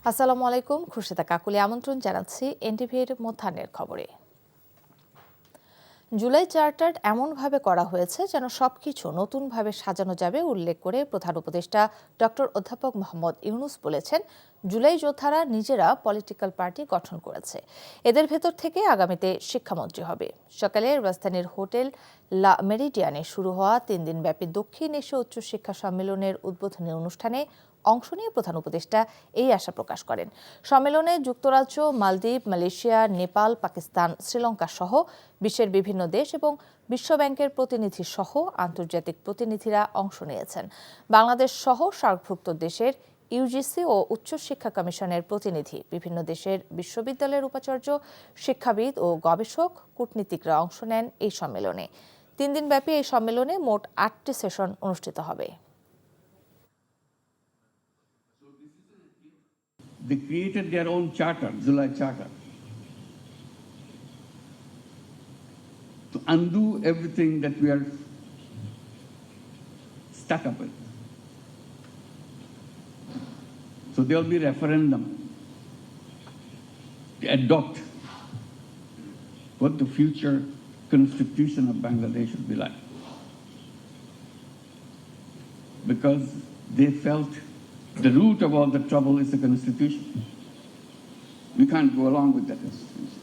আসসালামু আলাইকুম, খুরশিদা কাকুলি আমন্ত্রণ জানাচ্ছি এনটিভির মধ্যাহ্নের খবরে। জুলাই চার্টার এমনভাবে করা হয়েছে যেন সবকিছু নতুনভাবে সাজানো যাবে উল্লেখ করে প্রধান উপদেষ্টা ডক্টর অধ্যাপক মোহাম্মদ ইউনূস বলেছেন, জুলাই যোদ্ধারা নিজেরা পলিটিক্যাল পার্টি গঠন করেছে, এদের ভেতর থেকে আগামীতে শিক্ষামন্ত্রী হবে। সকালে রাজধানীর হোটেল লা মেরিডিয়ানে শুরু হওয়া 3 দিনব্যাপী দক্ষিণ এশীয় উচ্চশিক্ষা সম্মেলনের উদ্বোধনী অনুষ্ঠানে অংশ নিয়ে প্রধান উপদেষ্টা এই আশা প্রকাশ করেন। সম্মেলনে যুক্তরাজ্য, মালদ্বীপ, মালয়েশিয়া, নেপাল, পাকিস্তান, শ্রীলঙ্কা সহ বিশ্বের বিভিন্ন দেশ এবং বিশ্বব্যাংকের প্রতিনিধি সহ আন্তর্জাতিক প্রতিনিধিরা অংশ নিয়েছেন। বাংলাদেশ সহ সার্কভুক্ত দেশের ইউজিসি ও উচ্চশিক্ষা কমিশনের প্রতিনিধি, বিভিন্ন দেশের বিশ্ববিদ্যালয়ের উপাচার্য, শিক্ষাবিদ ও গবেষক, কূটনীতিকরা অংশ নেন এই সম্মেলনে। 3 দিনব্যাপী এই সম্মেলনে মোট 8টি সেশন অনুষ্ঠিত হবে। They created their own charter, July Charter, to undo everything that we are stuck up with. So there will be referendum to adopt what the future constitution of Bangladesh will be like. Because they felt the root of all the trouble is the constitution. We can't go along with that constitution.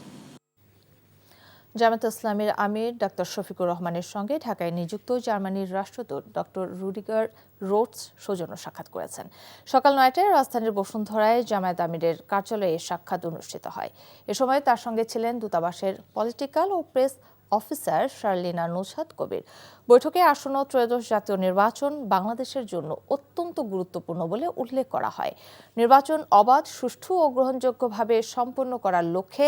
জামায়াতে ইসলামীর আমির doctor Shafiqur রহমানের সঙ্গে ঢাকায় নিযুক্ত জার্মানির রাষ্ট্রদূত doctor Rudiger রোটস সৌজন্য সাক্ষাৎ করেছেন। সকাল 9টায় রাজধানীর বসুন্ধরায় জামায়াত আমিরের কার্যালয়ে সাক্ষাৎ অনুষ্ঠিত হয়। এ সময় তার সঙ্গে ছিলেন দূতাবাসের পলিটিক্যাল ও প্রেস অফিসার শার্লিনা নুসহাত কবির। বৈঠকে আসন্ন ত্রয়োদশ জাতীয় নির্বাচন বাংলাদেশের জন্য অত্যন্ত গুরুত্বপূর্ণ বলে উল্লেখ করা হয়। নির্বাচন অবাধ, সুষ্ঠু ও গ্রহণযোগ্যভাবে সম্পন্ন করার লক্ষ্যে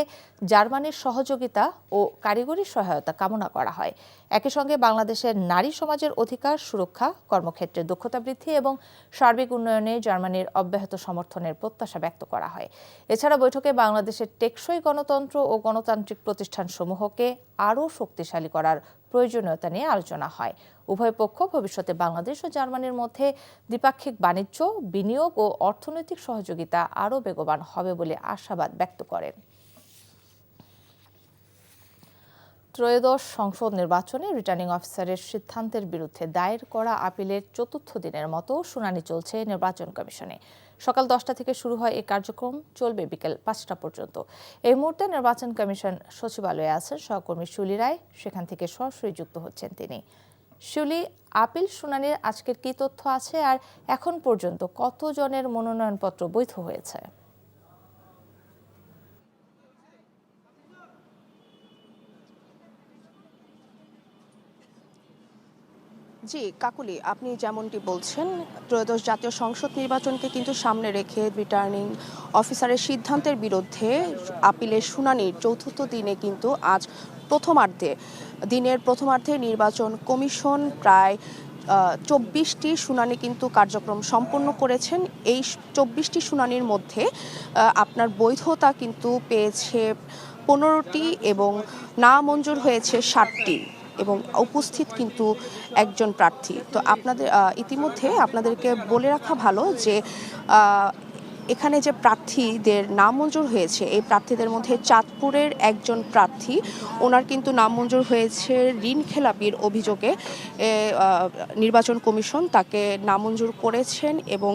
জার্মানির সহযোগিতা ও কারিগরি সহায়তা কামনা করা হয়। একই সঙ্গে বাংলাদেশের নারী সমাজের অধিকার সুরক্ষা, কর্মক্ষেত্রে দক্ষতা বৃদ্ধি এবং সার্বিক উন্নয়নে জার্মানির অব্যাহত সমর্থনের প্রত্যাশা ব্যক্ত করা হয়। এছাড়া বৈঠকে বাংলাদেশের টেকসই গণতন্ত্র ও গণতান্ত্রিক প্রতিষ্ঠানসমূহকে আরও শক্তিশালী করার প্রয়োজনীয়তা নিয়ে আলোচনা হয়। উভয় পক্ষ ভবিষ্যতে বাংলাদেশ ও জার্মানির মধ্যে দ্বিপাক্ষিক বাণিজ্য, বিনিয়োগ ও অর্থনৈতিক সহযোগিতা আরও বেগবান হবে বলে আশাবাদ ব্যক্ত করেন। ত্রয়োদশ সংসদ নির্বাচনে রিটার্নিং অফিসারের সিদ্ধান্তের বিরুদ্ধে দায়ের করা আপিলের 4র্থ দিনের মতো শুনানি চলছে নির্বাচন কমিশনে। সকাল 10টা থেকে শুরু হয় এই কার্যক্রম, চলবে বিকেল 5টা পর্যন্ত। এই মুহূর্তে নির্বাচন কমিশন সচিবালয়ে আছেন সহকর্মী শুলি রায়, সেখান থেকে সরাসরি যুক্ত হচ্ছেন তিনি। শুলি, আপিল শুনানির আজকের কি তথ্য আছে আর এখন পর্যন্ত কতজনের মনোনয়নপত্র বৈধ হয়েছে? জি কাকুলি, আপনি যেমনটি বলছেন, ত্রয়োদশ জাতীয় সংসদ নির্বাচনকে কিন্তু সামনে রেখে রিটার্নিং অফিসারের সিদ্ধান্তের বিরুদ্ধে আপিলের শুনানির 4র্থ দিনে কিন্তু আজ দিনের প্রথমার্ধে নির্বাচন কমিশন প্রায় 24টি শুনানি কিন্তু কার্যক্রম সম্পন্ন করেছেন। এই 24টি শুনানির মধ্যে আপনার বৈধতা কিন্তু পেয়েছে 15টি এবং না মঞ্জুর হয়েছে 7টি এবং উপস্থিত কিন্তু একজন প্রার্থী। তো ইতিমধ্যে আপনাদেরকে বলে রাখা ভালো যে এখানে যে প্রার্থীদের নাম মঞ্জুর হয়েছে, এই প্রার্থীদের মধ্যে চাঁদপুরের একজন প্রার্থী, ওনার কিন্তু নাম মঞ্জুর হয়েছে ঋণ খেলাপির অভিযোগে। নির্বাচন কমিশন তাকে নামঞ্জুর করেছেন এবং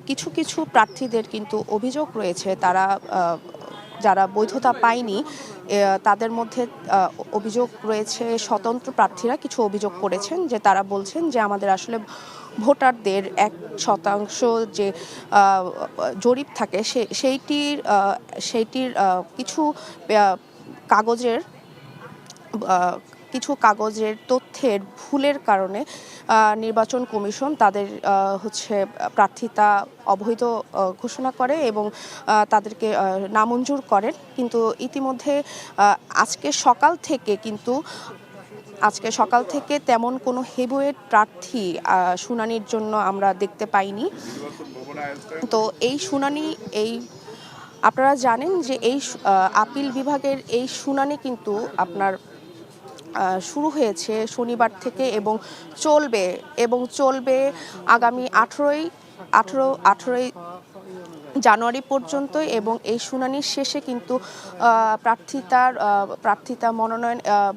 কিছু কিছু প্রার্থীদের কিন্তু অভিযোগ রয়েছে, যারা বৈধতা পায়নি তাদের মধ্যে অভিযোগ রয়েছে। স্বতন্ত্র প্রার্থীরা কিছু অভিযোগ করেছেন যে তারা বলছেন যে আমাদের আসলে ভোটারদের 1% যে জরিপ থাকে সেইটির কিছু কাগজের তথ্যের ভুলের কারণে নির্বাচন কমিশন তাদের প্রার্থিতা অবৈধ ঘোষণা করে এবং তাদেরকে নামঞ্জুর করেন। কিন্তু ইতিমধ্যে আজকে সকাল থেকে তেমন কোনো হেভিওয়েট প্রার্থী শুনানির জন্য আমরা দেখতে পাইনি। তো এই শুনানি আপনারা জানেন যে এই আপিল বিভাগের এই শুনানি কিন্তু আপনার শুরু হয়েছে শনিবার থেকে এবং চলবে আগামী 18 জানুয়ারি পর্যন্ত, এবং এই শুনানির শেষে কিন্তু প্রার্থিতা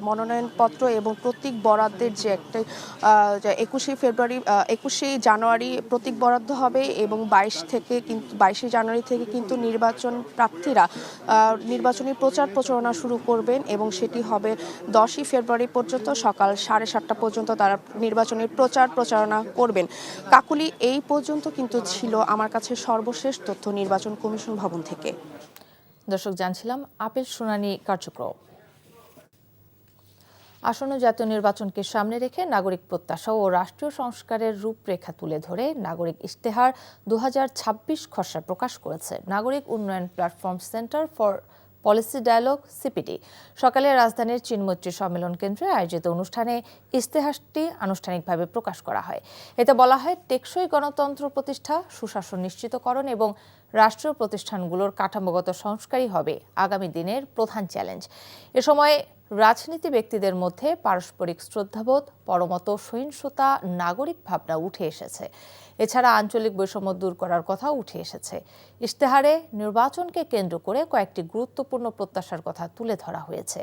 মনোনয়নপত্র এবং প্রতীক বরাদ্দের যে একটা 21শে জানুয়ারি প্রতীক বরাদ্দ হবে, এবং 22শে জানুয়ারি থেকে কিন্তু প্রার্থীরা নির্বাচনী প্রচারণা শুরু করবেন, এবং সেটি হবে 10ই ফেব্রুয়ারি পর্যন্ত সকাল 7:30 পর্যন্ত তারা নির্বাচনী প্রচারণা করবেন। কাকুলি, এই পর্যন্ত কিন্তু ছিল আমার কাছে সর্বশেষ তথ্য নির্বাচন কমিশন ভবন থেকে। দর্শক, জানছিলাম আপিল শুনানি কার্যক্রম। আসন্ন জাতীয় নির্বাচনকে সামনে রেখে নাগরিক প্রত্যাশা ও রাষ্ট্রীয় সংস্কারের রূপরেখা তুলে ধরে নাগরিক ইশতেহার 2026 খসড়া প্রকাশ করেছে নাগরিক উন্নয়ন platform Centre for Policy Dialogue CPD. সকালে রাজধানীর চিনমৈত্রী সম্মেলন কেন্দ্রে আয়োজিত অনুষ্ঠানে ইশতেহারটি আনুষ্ঠানিকভাবে প্রকাশ করা হয়। এতে বলা হয়, টেকসই গণতন্ত্র প্রতিষ্ঠা, সুশাসন নিশ্চিতকরণ এবং রাষ্ট্রীয় প্রতিষ্ঠানগুলোর কাঠামোগত সংস্কারই হবে আগামী দিনের প্রধান চ্যালেঞ্জ। এ সময় রাজনীতি ব্যক্তিদের মধ্যে পারস্পরিক শ্রদ্ধাবোধ, পরমত সহিংসতা, নাগরিক ভাবনা উঠে এসেছে। এছাড়া আঞ্চলিক বৈষম্য দূর করার কথা উঠে এসেছে। ইশতেহারে নির্বাচনকে কেন্দ্র করে কয়েকটি গুরুত্বপূর্ণ প্রত্যাশার কথা তুলে ধরা হয়েছে।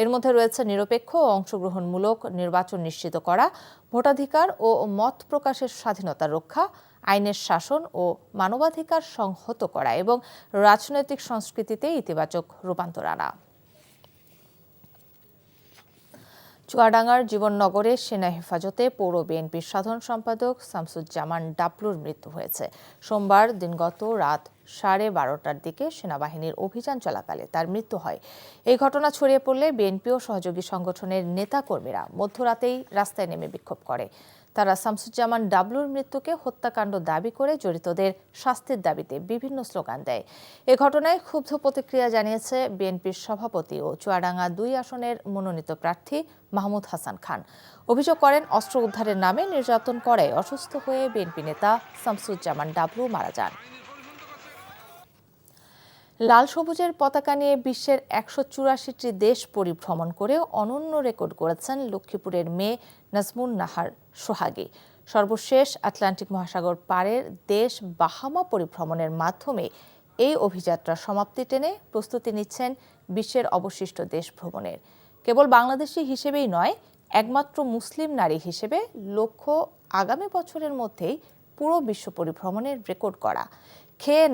এর মধ্যে রয়েছে নিরপেক্ষ ও অংশগ্রহণমূলক নির্বাচন নিশ্চিত করা, ভোটাধিকার ও মত প্রকাশের স্বাধীনতা রক্ষা, আইনের শাসন ও মানবাধিকার সংহত করা এবং রাজনৈতিক সংস্কৃতিতে ইতিবাচক রূপান্তর আনা। চুয়াডাঙ্গার জীবননগরে সেনা হেফাজতে পৌর বিএনপির সাধারণ সম্পাদক শামসুজ্জামান ডাবলুর মৃত্যু হয়েছে। সোমবার দিনগত রাত 12:30টার দিকে সেনাবাহিনীর অভিযান চলাকালে তার মৃত্যু হয়। এই ঘটনা ছড়িয়ে পড়লে বিএনপি ও সহযোগী সংগঠনের নেতাকর্মীরা মধ্যরাতেই রাস্তায় নেমে বিক্ষোভ করে। তারা শামসুজ্জামান ডাবলুর মৃত্যুকে হত্যাকাণ্ড দাবি করে জড়িতদের শাস্তির দাবিতে বিভিন্ন স্লোগান দেয়। এ ঘটনায় ক্ষুব্ধ প্রতিক্রিয়া জানিয়েছে বিএনপির সভাপতি ও চুয়াডাঙ্গা 2 আসনের মনোনীত প্রার্থী মাহমুদ হাসান খান। অভিযোগ করেন, অস্ত্র উদ্ধারের নামে নির্যাতন করে অসুস্থ হয়ে বিএনপি নেতা শামসুজ্জামান ডাবলু মারা যান। লাল সবুজের পতাকা নিয়ে বিশ্বের 184টি দেশ পরিভ্রমণ করে অনন্য রেকর্ড করেছেন লক্ষ্মীপুরের মেয়ে নাজমুন নাহার সোহাগী। সর্বশেষ আটলান্টিক মহাসাগর পারের দেশ বাহামা পরিভ্রমণের মাধ্যমে এই অভিযাত্রার সমাপ্তি টেনে প্রস্তুতি নিচ্ছেন বিশ্বের অবশিষ্ট দেশ ভ্রমণের। কেবল বাংলাদেশি হিসেবেই নয়, একমাত্র মুসলিম নারী হিসেবে লক্ষ্য আগামী বছরের মধ্যেই পুরো বিশ্ব পরিভ্রমণের রেকর্ড করা। খেয়ে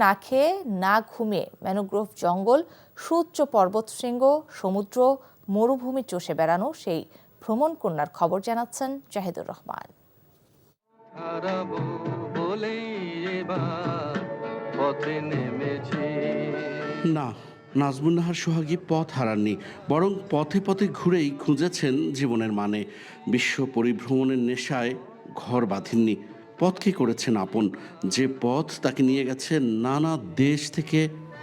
না ঘুমিয়ে ম্যানোগ্রোভ জঙ্গল, সুউচ্চ পর্বতশৃঙ্গ, সমুদ্র, মরুভূমি চষে বেড়ানো সেই ভ্রমণ কন্যার খবর জানাচ্ছেন জাহিদুর রহমান। না, নাজমুন নাহার সোহাগী পথ হারাননি, বরং পথে পথে ঘুরেই খুঁজেছেন জীবনের মানে। বিশ্ব পরিভ্রমণের নেশায় ঘর বাঁধেননি, পথকে করেছেন আপন। যে পথ তাকে নিয়ে গেছে নানা দেশ থেকে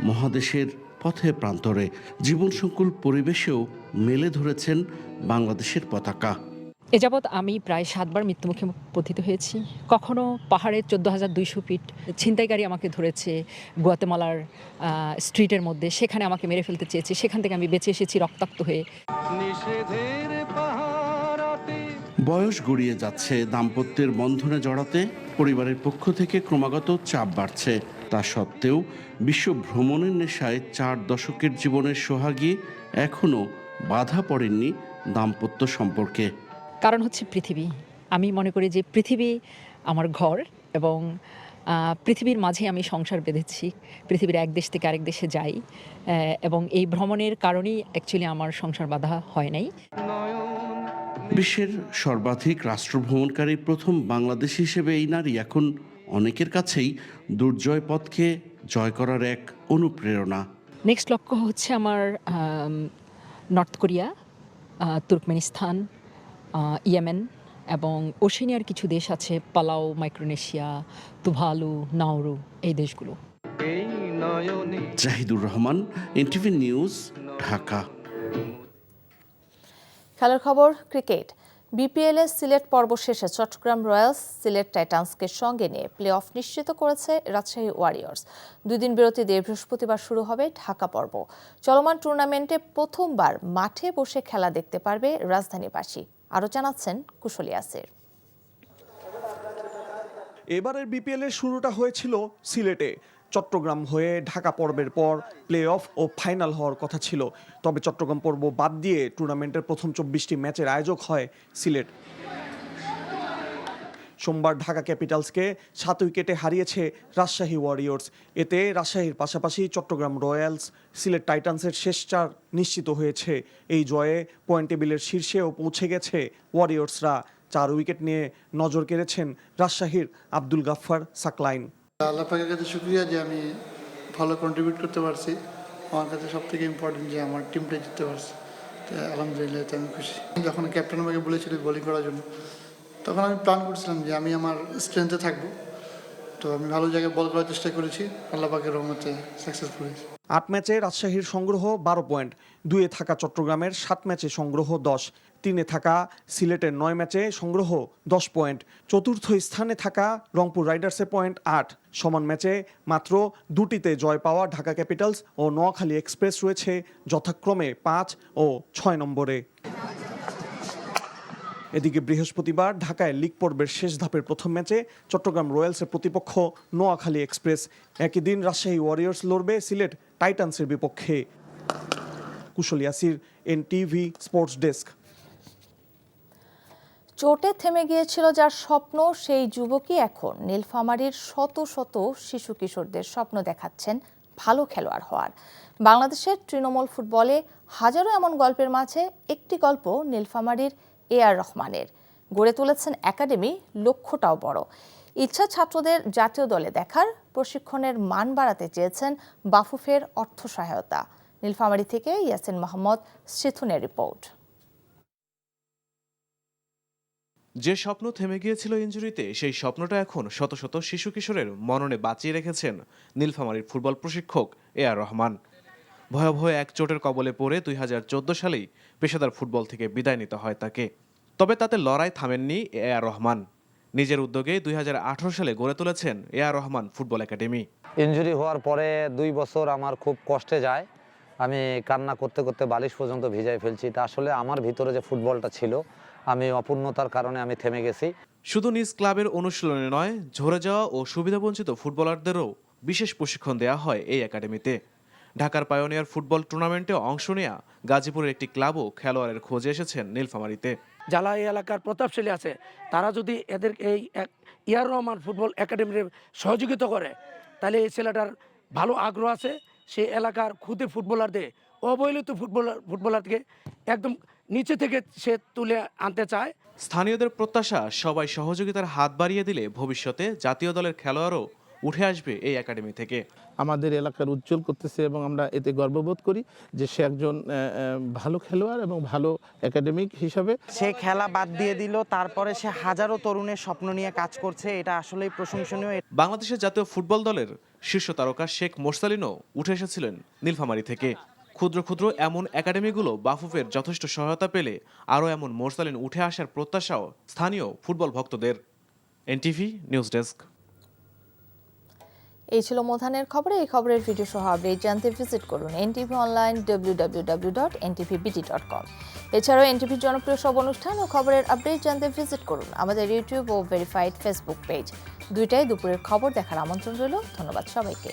মহাদেশের পথে প্রান্তরে। জীবন সংকুল পরিবেশেও মেলে ধরেছেন বাংলাদেশের পতাকা। এ যাবৎ আমি প্রায় 7 বার মৃত্যুমুখে পতিত হয়েছি। কখনো পাহাড়ের 14,200 ফিট ছিনতাইকারী আমাকে ধরেছে গুয়াতেমালার স্ট্রিটের মধ্যে, সেখানে আমাকে মেরে ফেলতে চেয়েছে, সেখান থেকে আমি বেঁচে এসেছি রক্তাক্ত হয়ে। বয়স গড়িয়ে যাচ্ছে, দাম্পত্যের বন্ধনে জড়াতে পরিবারের পক্ষ থেকে ক্রমাগত চাপ বাড়ছে। তা সত্ত্বেও বিশ্ব ভ্রমণের নেশায় 4 দশকের জীবনের সোহাগী এখনও বাধা পড়েননি দাম্পত্য সম্পর্কে। কারণ হচ্ছে পৃথিবী। আমি মনে করি যে পৃথিবী আমার ঘর, এবং পৃথিবীর মাঝে আমি সংসার বেঁধেছি। পৃথিবীর এক দেশ থেকে আরেক দেশে যাই, এবং এই ভ্রমণের কারণেই অ্যাকচুয়ালি আমার সংসার বাঁধা হয় নাই। বিশ্বের সর্বাধিক রাষ্ট্রভ্রমণকারী প্রথম বাংলাদেশী হিসেবে এই নারী এখন অনেকের কাছেই দুর্জয় পথকে জয় করার এক অনুপ্রেরণা। নেক্সট লক্ষ্য হচ্ছে আমার নর্থ কোরিয়া, তুর্কমেনিস্তান, ইয়েমেন এবং ওশেনিয়ার কিছু দেশ আছে, পালাও, মাইক্রোনেশিয়া, তুভালু, নাউরু, এই দেশগুলো। Zahidur Rahman, NTV news, Dhaka. খেলার খবর, ক্রিকেট। বিপিএল এর সিলেট পর্ব শেষে চট্টগ্রাম রয়্যালস সিলেট টাইটান্সকে সঙ্গে নিয়ে প্লে অফ নিশ্চিত করেছে রাজশাহী ওয়ারিয়র্স। 2 দিন বিরতি দিয়ে বৃহস্পতিবার শুরু হবে ঢাকা পর্ব। চলমান টুর্নামেন্টে প্রথমবার মাঠে বসে খেলা দেখতে পারবে রাজধানীবাসী। আরও জানাচ্ছেন কুশলী আসির। এবারের বিপিএল এর শুরুটা হয়েছিল সিলেটে। চট্টগ্রাম হয়ে ঢাকা পর্বের পর প্লে অফ ও ফাইনাল হওয়ার কথা ছিল। তবে চট্টগ্রাম পর্ব বাদ দিয়ে টুর্নামেন্টের প্রথম 24টি ম্যাচের আয়োজক হয় সিলেট। সোমবার ঢাকা ক্যাপিটালসকে 7 উইকেটে হারিয়েছে রাজশাহী ওয়ারিয়র্স। এতে রাজশাহীর পাশাপাশি চট্টগ্রাম রয়্যালস, সিলেট টাইটান্সের শেষ 4 নিশ্চিত হয়েছে। এই জয়ে পয়েন্ট টেবিলের শীর্ষেও পৌঁছে গেছে ওয়ারিয়র্সরা। 4 উইকেট নিয়ে নজর কেড়েছেন রাজশাহীর আব্দুল গাফফার সাকলাইন। আল্লাহ পাকের কাছে শুকরিয়া যে আমি ভালো কন্ট্রিবিউট করতে পারছি। আমার কাছে সব থেকে ইম্পর্টেন্ট যে আমার টিমটা জিততে পারছে, তো আলহামদুলিল্লাহ এতে আমি খুশি। যখন ক্যাপ্টেন আমাকে বলেছিল বোলিং করার জন্য, তখন আমি প্ল্যান করছিলাম যে আমি আমার স্ট্রেংথে থাকবো, তো আমি ভালো জায়গায় বল করার চেষ্টা করেছি। আল্লাহ পাকের রহমতে সাকসেসফুল হয়েছি। 8 ম্যাচে রাজশাহীর সংগ্রহ 12 পয়েন্ট, 2-এ থাকা চট্টগ্রামের 7 ম্যাচে সংগ্রহ 10, 3-এ থাকা সিলেটের 9 ম্যাচে সংগ্রহ 10 পয়েন্ট, চতুর্থ স্থানে থাকা রংপুর রাইডার্সের পয়েন্ট 8। সমান ম্যাচে মাত্র 2টিতে জয় পাওয়া ঢাকা ক্যাপিটালস ও নোয়াখালী এক্সপ্রেস রয়েছে যথাক্রমে 5 ও 6 নম্বরে। এদিকে বৃহস্পতিবার ঢাকায় লিগ পর্বের শেষ ধাপের প্রথম ম্যাচে চট্টগ্রাম রয়্যালসের প্রতিপক্ষ নোয়াখালী এক্সপ্রেস। একই দিন রাজশাহী ওয়ারিয়র্স লড়বে সিলেট টাইটান্সের বিপক্ষে। কুশল ইয়াসির, এনটিভি স্পোর্টস ডেস্ক। চোটে থেমে গিয়েছিল যার স্বপ্ন, সেই যুবকই এখন নীলফামারীর শত শত শিশু কিশোরদের স্বপ্ন দেখাচ্ছেন ভালো খেলোয়াড় হওয়ার। বাংলাদেশের তৃণমূল ফুটবলে হাজারো এমন গল্পের মাঝে একটি গল্প নীলফামারীর এআর রহমানের। গড়ে তুলেছেন একাডেমি, লক্ষ্যটাও বড়। ইচ্ছা ছাত্রদের জাতীয় দলে দেখার, প্রশিক্ষণের মান বাড়াতে চেয়েছেন বাফুফের অর্থ সহায়তা। নীলফামারী থেকে ইয়াসিন মোহাম্মদ সিথুনের রিপোর্ট। যে স্বপ্ন থেমে গিয়েছিল ইনজুরিতে, সেই স্বপ্নটা এখন শত শত শিশু কিশোরের মননে বাঁচিয়ে রেখেছেন নীলফামারীর ফুটবল প্রশিক্ষক এআর রহমান। ভয়াবহ এক চোটের কবলে পড়ে 2014 সালেই পেশাদার ফুটবল থেকে বিদায় নিতে হয় তাকে। তবে তাতে লড়াই থামেননি এআর রহমান। নিজের উদ্যোগে 2018 সালে গড়ে তুলেছেন AR Rahman football academy. Injury হওয়ার পরে 2 বছর আমার খুব কষ্টে যায়। আমি কান্না করতে করতে বালিশ পর্যন্ত ভিজাই ফেলছি। তা আসলে আমার ভিতরে যে ফুটবলটা ছিল, আমি অপূর্ণতার কারণে আমি থেমে গেছি। শুধু নিজ ক্লাবের অনুশীলনে নয়, ঝরে যাওয়া ও সুবিধাবঞ্চিত ফুটবলারদেরও বিশেষ প্রশিক্ষণ দেওয়া হয় এই একাডেমিতে। ঢাকার পায়োনিয়ার ফুটবল টুর্নামেন্টে অংশ নেয়া গাজীপুরের একটি ক্লাবও খেলোয়াড়ের খোঁজে এসেছেন নীলফামারীতে। যারা এই এলাকার প্রতাপশালী আছে, তারা যদি এদের এই এআর রহমান ফুটবল একাডেমির সহযোগিতা করে, তাহলে এই ছেলেটার ভালো আগ্রহ আছে। সেই এলাকার খুদে ফুটবলারদের, অবহেলিত ফুটবলারকে একদম নিচে থেকে সে তুলে আনতে চায়। স্থানীয়দের প্রত্যাশা, সবাই সহযোগিতার হাত বাড়িয়ে দিলে ভবিষ্যতে জাতীয় দলের খেলোয়াড়ও উঠে আসবে এই একাডেমি থেকে। আমাদের এলাকার উজ্জ্বল করতেছে এবং আমরা এতে গর্ববোধ করি যে সে একজন ভালো খেলোয়াড় এবং ভালো একাডেমিক হিসাবে। সে খেলা বাদ দিয়ে দিল, তারপরে সে হাজারো তরুণের স্বপ্ন নিয়ে কাজ করছে, এটা আসলেই প্রশংসনীয়। বাংলাদেশের জাতীয় ফুটবল দলের শীর্ষ তারকা শেখ মোরসালিনও উঠে এসেছিলেন নীলফামারী থেকে। ক্ষুদ্র ক্ষুদ্র এমন একাডেমিগুলো বাফুফের যথেষ্ট সহায়তা পেলে আরও এমন মোরসালিন উঠে আসার প্রত্যাশাও স্থানীয় ফুটবল ভক্তদের। NTV news desk. এই ছিল মোধানের খবরে। এই খবরের ভিডিও সহ আপডেট জানতে ভিজিট করুন এনটিভি অনলাইন www.ntvbt.com। এছাড়াও এনটিভির জনপ্রিয় সব অনুষ্ঠান ও খবরের আপডেট জানতে ভিজিট করুন আমাদের ইউটিউব ও ভেরিফাইড ফেসবুক পেজ। দুইটাই দুপুরের খবর দেখার আমন্ত্রণ রইল। ধন্যবাদ সবাইকে।